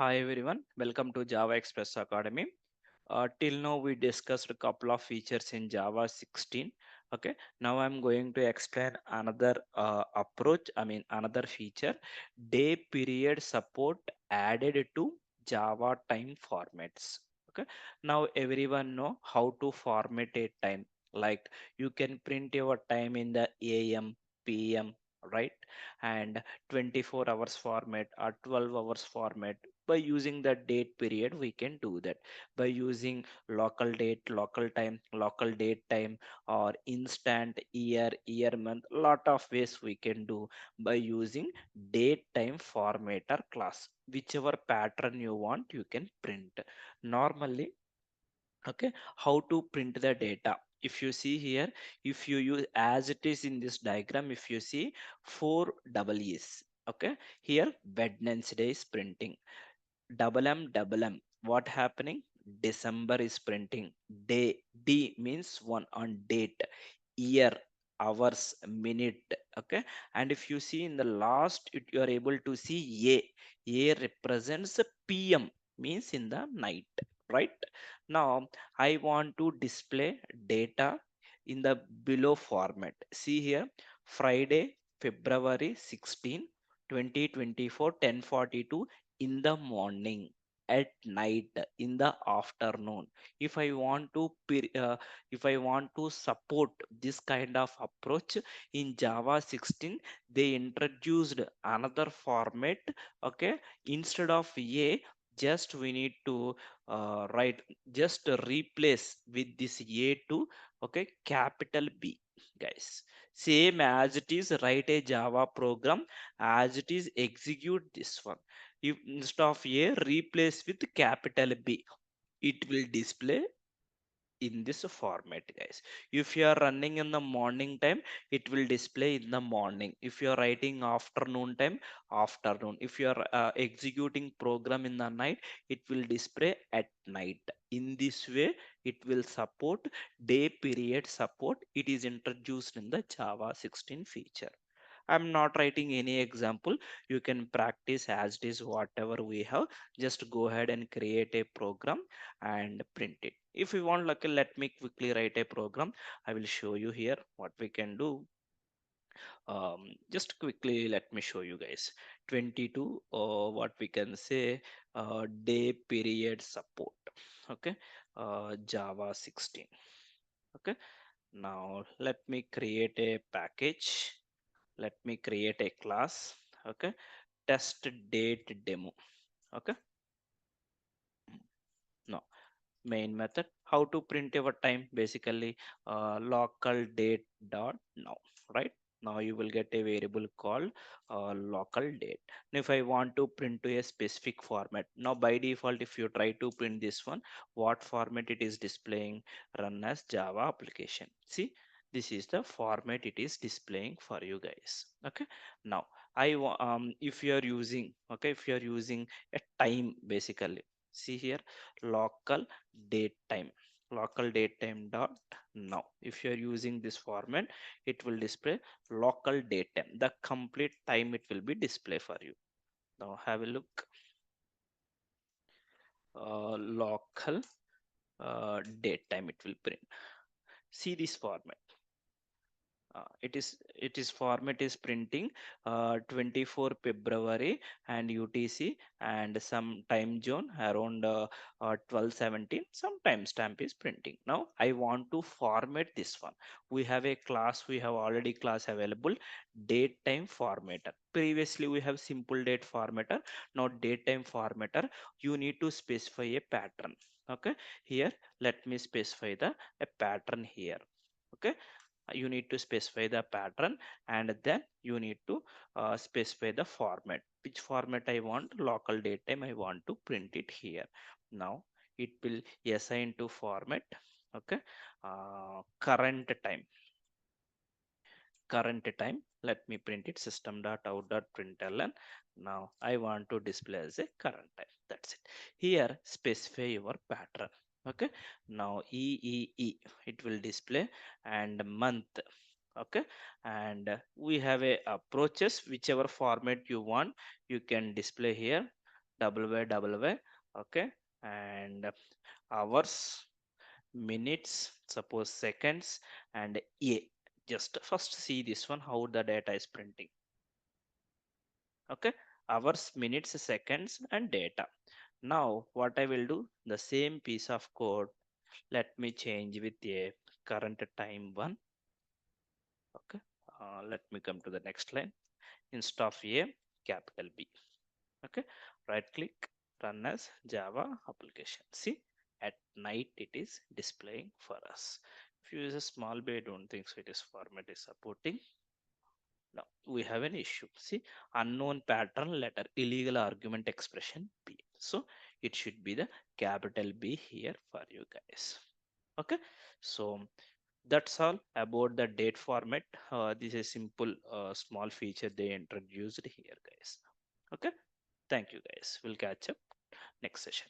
Hi everyone, welcome to Java Express Academy. Till now we discussed a couple of features in Java 16. Okay, now I'm going to explain another approach, another feature, day period support added to Java time formats. Okay, now everyone know how to format a time. Like you can print your time in the AM, PM, right? And 24 hours format or 12 hours format. By using the date period we can do that by using local date, local time, local date time, or instant year month. Lot of ways we can do by using date time formatter class. Whichever pattern you want you can print. Normally, okay, how to print the data. If you see here, if you use as it is in this diagram, if you see four double e's, okay, here Wednesday is printing. Double M, what happening? December is printing. Day, D means one on date. Year, hours, minute. Okay, and if you see in the last you are able to see A represents PM, means in the night, right? Now I want to display data in the below format. See here, Friday, February 16, 2024, 10:42 in the morning, at night, in the afternoon. If I want to if I want to support this kind of approach in Java 16, they introduced another format. Okay, instead of A, just we need to write, just replace with this A to, okay, capital B, guys. Same as it is, write a Java program as it is, execute this one. If instead of A, replace with capital B, it will display in this format, guys. If you are running in the morning time, it will display in the morning. If you are writing afternoon time, afternoon. If you are executing program in the night, it will display at night. In this way it will support day period support. It is introduced in the Java 16 feature. I'm not writing any example. You can practice as it is, whatever we have. Just go ahead and create a program and print it. If you want, like, let me quickly write a program. I will show you here what we can do. Just quickly, let me show you guys. 22, or what we can say, day period support. Okay, Java 16. Okay, now let me create a package. Let me create a class. Okay, test date demo. Okay, no, main method. How to print your time? Basically, local date dot now, right? Now you will get a variable called local date. Now if I want to print to a specific format, now by default if you try to print this one, what format it is displaying? Run as Java application. See, this is the format it is displaying for you guys. Okay, now if you are using, okay, if you are using a time, basically, see here, local date time, local date time dot now. If you are using this format, it will display local date time, the complete time it will be display for you. Now have a look. Local date time it will print. See this format. It is format is printing 24 February and UTC and some time zone around 12:17. Some timestamp is printing. Now I want to format this one. We have a class, we have already class available, date time formatter. Previously we have simple date formatter. Now date time formatter, you need to specify a pattern. Okay, here let me specify the a pattern here. Okay, you need to specify the pattern, and then you need to specify the format. Which format I want? Local date time I want to print it here. Now it will assign to format. Okay, current time, current time, let me print it, system.out.println. Now I want to display as a current time. That's it. Here specify your pattern. Okay, now EEE it will display, and month. Okay, and we have a approaches, whichever format you want you can display here. WY, okay, and hours, minutes, suppose seconds, and a. Just first see this one, how the data is printing. Okay, hours, minutes, seconds, and data. Now what I will do, the same piece of code, let me change with a current time one. Okay, let me come to the next line. Instead of a, capital B. Okay, right click, run as Java application. See, at night it is displaying for us. If you use a small b, I don't think so it is format is supporting. Now we have an issue. See, unknown pattern letter, illegal argument expression B. So it should be the capital B here for you guys. Okay, so that's all about the date format. This is simple small feature they introduced here, guys. Okay, thank you guys. We'll catch up next session.